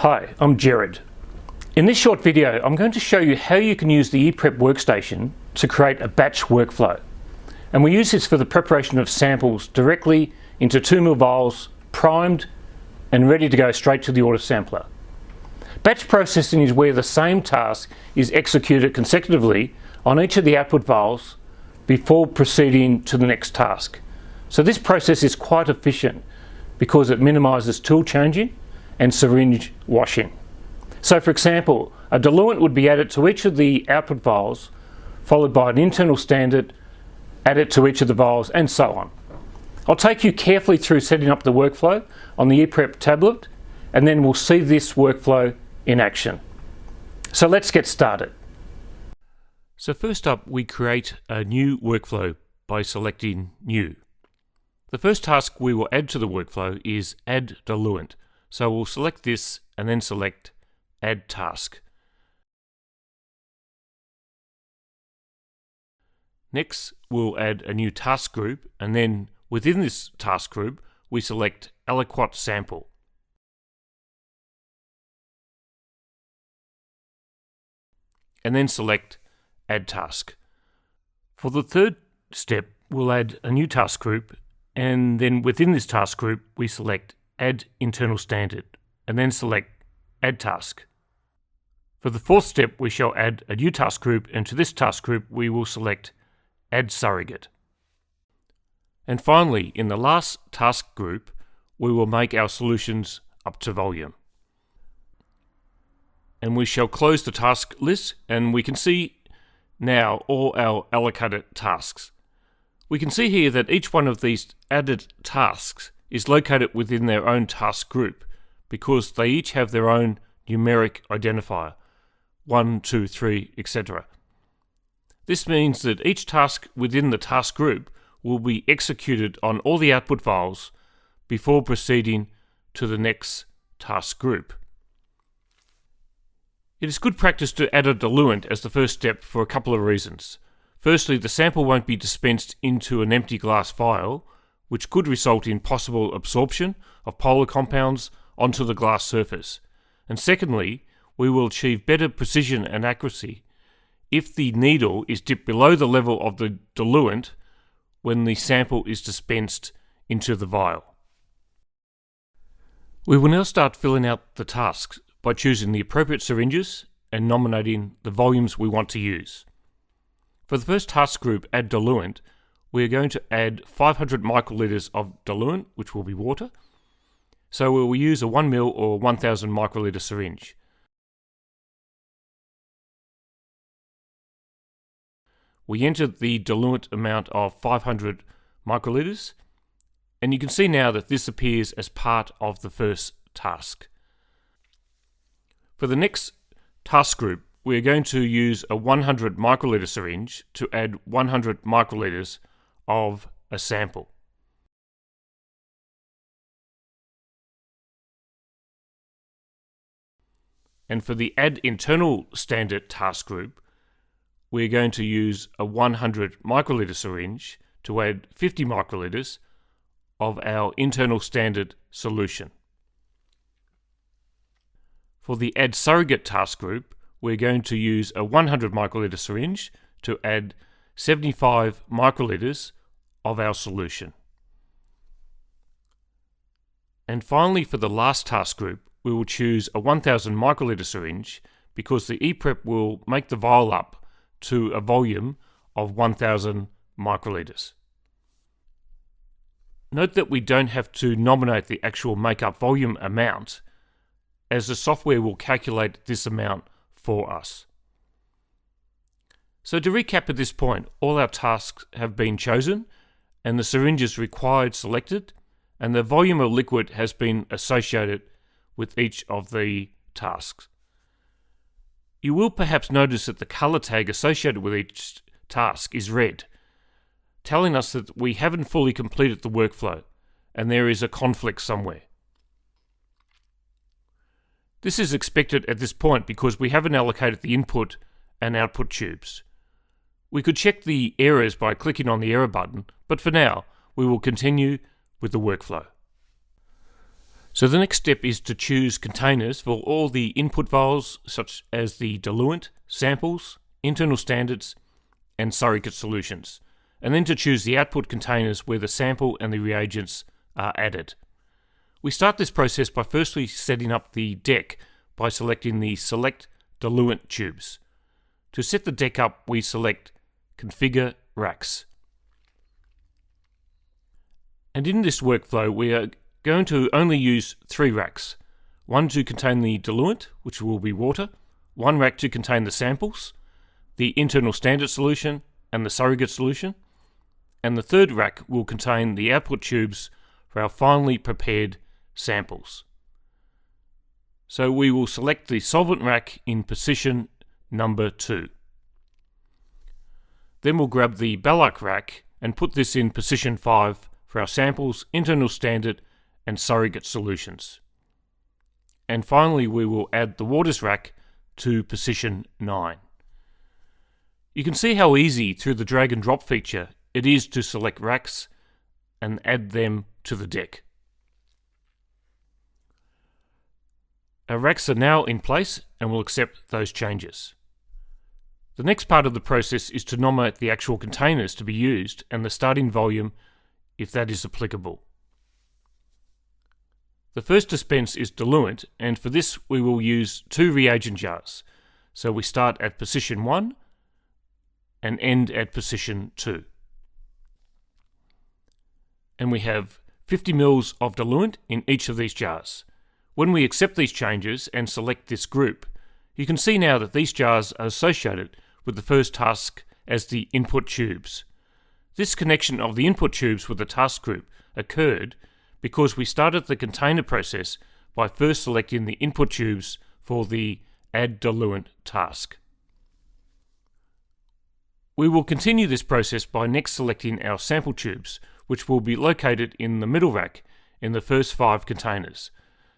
Hi, I'm Jared. In this short video, I'm going to show you how you can use the ePrep workstation to create a batch workflow. And we use this for the preparation of samples directly into 2 ml vials, primed and ready to go straight to the autosampler. Batch processing is where the same task is executed consecutively on each of the output vials before proceeding to the next task. So this process is quite efficient because it minimises tool changing and syringe washing. So for example, a diluent would be added to each of the output vials, followed by an internal standard added to each of the vials, and so on. I'll take you carefully through setting up the workflow on the ePrep tablet, and then we'll see this workflow in action. So let's get started. So first up, we create a new workflow by selecting New. The first task we will add to the workflow is Add Diluent. So we'll select this and then select Add Task. Next, we'll add a new task group, and then within this task group, we select Aliquot Sample. And then select Add Task. For the third step, we'll add a new task group, and then within this task group, we select Add Internal Standard, and then select Add Task. For the fourth step, we shall add a new task group, and to this task group, we will select Add Surrogate. And finally, in the last task group, we will make our solutions up to volume. And we shall close the task list, and we can see now all our allocated tasks. We can see here that each one of these added tasks is located within their own task group because they each have their own numeric identifier, 1, 2, 3, etc. This means that each task within the task group will be executed on all the output files before proceeding to the next task group. It is good practice to add a diluent as the first step for a couple of reasons. Firstly, the sample won't be dispensed into an empty glass vial, which could result in possible absorption of polar compounds onto the glass surface. And secondly, we will achieve better precision and accuracy if the needle is dipped below the level of the diluent when the sample is dispensed into the vial. We will now start filling out the tasks by choosing the appropriate syringes and nominating the volumes we want to use. For the first task group, Add Diluent, we are going to add 500 microliters of diluent, which will be water. So we will use a 1 ml or 1000 microliter syringe. We entered the diluent amount of 500 microliters, and you can see now that this appears as part of the first task. For the next task group, we are going to use a 100 microliter syringe to add 100 microliters of a sample. And for the Add Internal Standard task group, we're going to use a 100 microliter syringe to add 50 microliters of our internal standard solution. For the Add Surrogate task group, we're going to use a 100 microliter syringe to add 75 microliters of our solution. And finally, for the last task group, we will choose a 1000 microliter syringe because the ePrep will make the vial up to a volume of 1000 microliters. Note that we don't have to nominate the actual makeup volume amount, as the software will calculate this amount for us. So to recap at this point, all our tasks have been chosen, and the syringes required selected, and the volume of liquid has been associated with each of the tasks. You will perhaps notice that the color tag associated with each task is red, telling us that we haven't fully completed the workflow, and there is a conflict somewhere. This is expected at this point because we haven't allocated the input and output tubes. We could check the errors by clicking on the error button, but for now, we will continue with the workflow. So the next step is to choose containers for all the input vials, such as the diluent, samples, internal standards, and surrogate solutions, and then to choose the output containers where the sample and the reagents are added. We start this process by firstly setting up the deck by selecting the Select Diluent tubes. To set the deck up, we select Configure Racks. And in this workflow, we are going to only use 3 racks. One to contain the diluent, which will be water, one rack to contain the samples, the internal standard solution, and the surrogate solution, and the third rack will contain the output tubes for our finally prepared samples. So we will select the solvent rack in position number 2. Then we'll grab the Ballack rack and put this in position 5 for our samples, internal standard, and surrogate solutions. And finally we will add the waters rack to position 9. You can see how easy through the drag and drop feature it is to select racks and add them to the deck. Our racks are now in place and will accept those changes. The next part of the process is to nominate the actual containers to be used and the starting volume if that is applicable. The first dispense is diluent, and for this we will use 2 reagent jars. So we start at position 1 and end at position 2. And we have 50 ml of diluent in each of these jars. When we accept these changes and select this group, you can see now that these jars are associated with the first task as the input tubes. This connection of the input tubes with the task group occurred because we started the container process by first selecting the input tubes for the Add Diluent task. We will continue this process by next selecting our sample tubes, which will be located in the middle rack in the first 5 containers.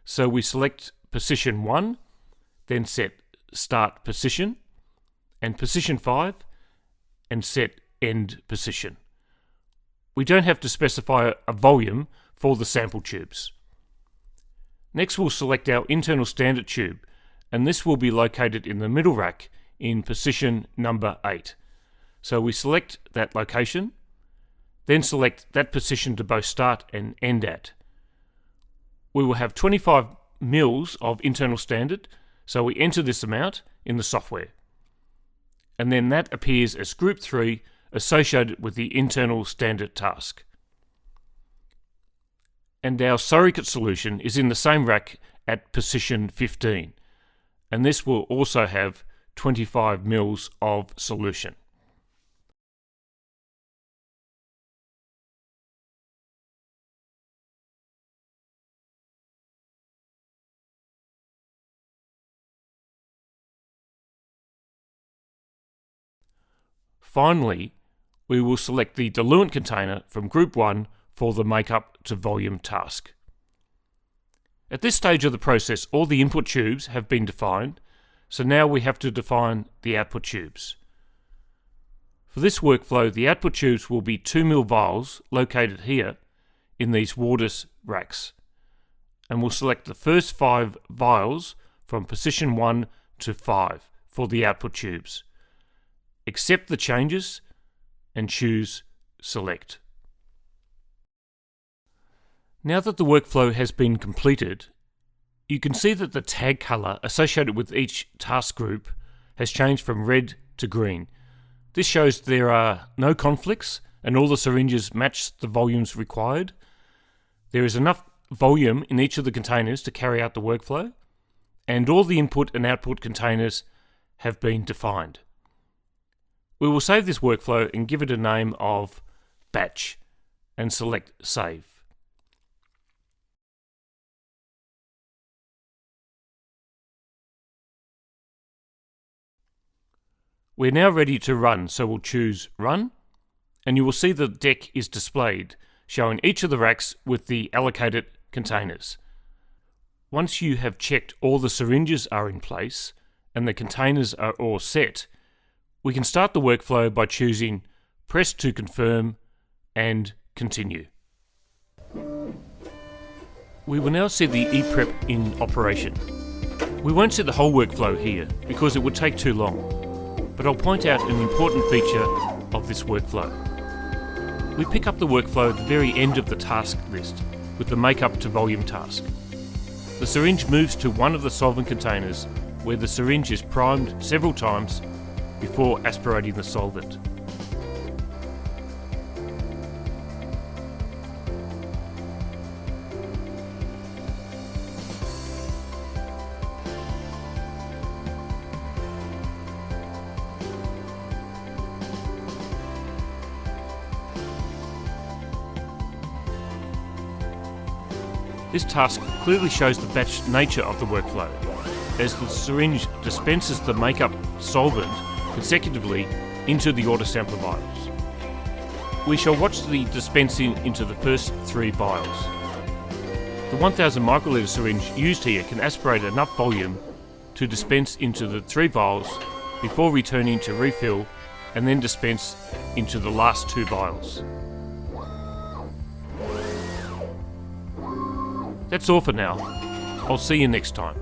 So we select position 1, then set Start Position, and position 5, and set End Position. We don't have to specify a volume for the sample tubes. Next we'll select our internal standard tube, and this will be located in the middle rack in position number 8. So we select that location, then select that position to both start and end at. We will have 25 ml of internal standard, so we enter this amount in the software. And then that appears as group 3 associated with the internal standard task. And our surrogate solution is in the same rack at position 15, and this will also have 25 ml of solution. Finally, we will select the diluent container from group 1 for the makeup to volume task. At this stage of the process, all the input tubes have been defined, so now we have to define the output tubes. For this workflow, the output tubes will be 2 ml vials located here in these waters racks, and we'll select the first 5 vials from position 1 to 5 for the output tubes. Accept the changes and choose Select. Now that the workflow has been completed, you can see that the tag color associated with each task group has changed from red to green. This shows there are no conflicts and all the syringes match the volumes required. There is enough volume in each of the containers to carry out the workflow, and all the input and output containers have been defined. We will save this workflow and give it a name of Batch and select Save. We're now ready to run, so we'll choose Run, and you will see the deck is displayed, showing each of the racks with the allocated containers. Once you have checked all the syringes are in place and the containers are all set, we can start the workflow by choosing Press to confirm and Continue. We will now see the ePrep in operation. We won't see the whole workflow here because it would take too long, but I'll point out an important feature of this workflow. We pick up the workflow at the very end of the task list with the make up to volume task. The syringe moves to one of the solvent containers where the syringe is primed several times before aspirating the solvent. This task clearly shows the batch nature of the workflow, as the syringe dispenses the makeup solvent consecutively into the autosampler vials. We shall watch the dispensing into the first 3 vials. The 1000 microliter syringe used here can aspirate enough volume to dispense into the 3 vials before returning to refill and then dispense into the last 2 vials. That's all for now. I'll see you next time.